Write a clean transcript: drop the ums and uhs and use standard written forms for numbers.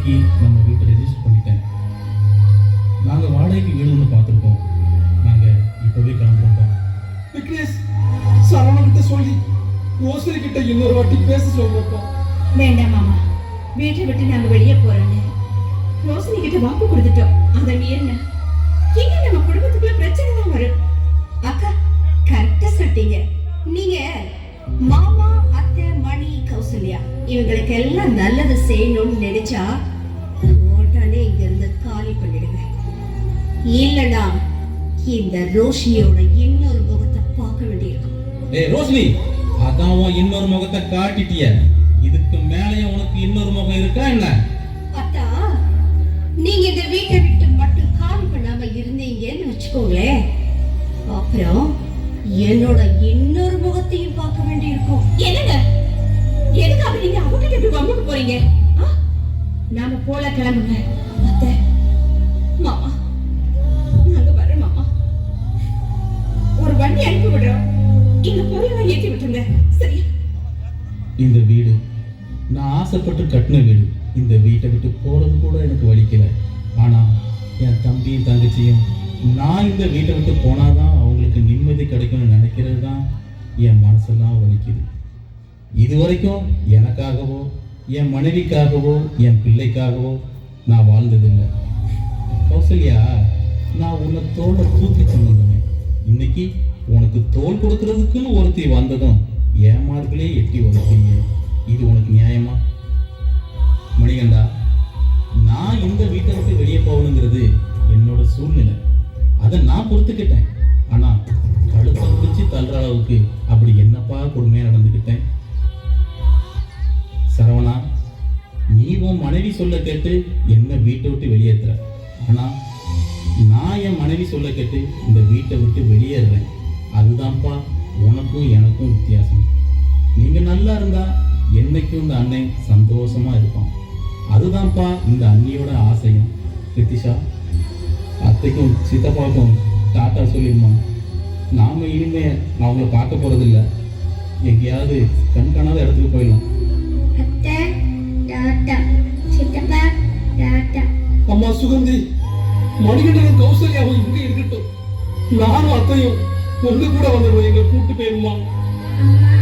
இன்னைக்கு நம்ம வீட்டை ரெஜிஸ்டர் பண்ணிட்டேன். நாங்கள் வாடகைக்கு வீடு ஒன்று பார்த்துருக்கோம். நாங்கள் இப்போவே கிளம்புறோம். விக்னேஷ், சரவணகிட்ட சொல்லி ரோசரி கிட்ட இன்னொரு வாட்டி பேச சொல்றப்போ. வேண்டாம் மாமா, வீட்டை விட்டு நாங்க வெளியே போறோன்னு ரோஷினி கிட்ட வாக்கு கொடுத்துட்டோம். அதை மீறின இங்க நம்ம குடும்பத்துக்குள்ள பிரச்சனை தான் வரும். அக்கா கரெக்டா சொல்லிட்டீங்க. நீங்க மாமா, அத்தை, மணி, கௌசல்யா இவங்களுக்கு எல்லாம் நல்லது செய்யணும்னு நினைச்சா உடனே இங்க இருந்து காலி பண்ணிடுங்க. இல்லனா இந்த ரோஷினியோட இன்னொரு முகத்தை பார்க்க வேண்டியிருக்கும். ஏய் ரோஷினி, அதான் உன் இன்னொரு முகத்தை காட்டிட்டிய. இதுக்கு மேலேயே உனக்கு இன்னொரு முகம் இருக்கா என்ன? அத்தா, நீங்க இந்த வீட்டை விட்டு மட்டும் காலி பண்ணாம இருந்தீங்கன்னு வச்சுக்கோங்களேன், அப்புறம் என்னோட இன்னொரு முகத்தையும் பார்க்க வேண்டியிருக்கும். என்னங்க, எதுக்காக நீங்க அவகிட்ட இப்படி வம்புக்கு போறீங்க? நாம போல கிளம்புங்க. அத்தை, மாமா, நாங்க வர்றோம் மாமா. ஒரு வண்டி அனுப்பி விடுறோம். இங்க பொருளை ஏற்றி விட்டுருங்க, சரியா? இந்த வீடு நான் ஆசைப்பட்டு கட்டின வீடு. இந்த வீட்டை விட்டு போறது கூட எனக்கு வலிக்கல. ஆனா என் தம்பியும் தங்கச்சியும் நான் இந்த வீட்டை விட்டு போனாதான் அவங்களுக்கு நிம்மதி கிடைக்கும்னு நினைக்கிறது தான் என் மனசெல்லாம் வலிக்குது. இது வரைக்கும் எனக்காகவோ என் மனைவிக்காகவோ என் பிள்ளைக்காகவோ நான் வாழ்ந்ததில்லை. கௌசல்யா, நான் உன்னை தோலை தூக்கி சொன்னேன். இன்னைக்கு உனக்கு தோல் கொடுக்கறதுக்குன்னு ஒருத்தி வந்ததும் என் மார்களே எட்டி உதப்பீங்க. இது உனக்கு நியாயமா? மணிகண்டா, நான் இந்த வீட்டை விட்டு வெளியே போகணுங்கிறது என்னோட சூழ்நிலை. அதை நான் பொறுத்துக்கிட்டேன். ஆனா கழுத்தை பிடிச்சி தள்ளுற அளவுக்கு அப்படி என்னப்பா கொடுமையா நடந்துக்கிட்டேன்? சரவணா, நீ உன் மனைவி சொல்ல கேட்டு என்ன வீட்டை விட்டு வெளியேற்றுற. ஆனா நான் என் மனைவி சொல்ல கேட்டு இந்த வீட்டை விட்டு வெளியேறுறேன். அதுதான்ப்பா உனக்கும் எனக்கும் வித்தியாசம். நீங்க நல்லா இருந்தா என்னைக்கும் இந்த அண்ணன் சந்தோஷமா இருப்பான். அதுதான்ப்பா இந்த அண்ணியோட ஆசையும். கிருத்திஷா, அத்தைக்கும் சித்தப்பாவுக்கும் டாட்டா சொல்லிடுமா. நாம இனிமே அவங்கள பார்க்க போறதில்ல. எங்கேயாவது கண்காணாத இடத்துக்கு போயிடலாம். அத்தை டாட்டா, சித்தப்பா டாட்டா. அம்மா சுகந்தி, மணிகண்டனும் கௌசல்யாவும் இங்க இருக்கட்டும். நானும் அத்தையும் உங்க கூட வந்துடுவோம். எங்களை கூட்டு போயிருமா? அம்மா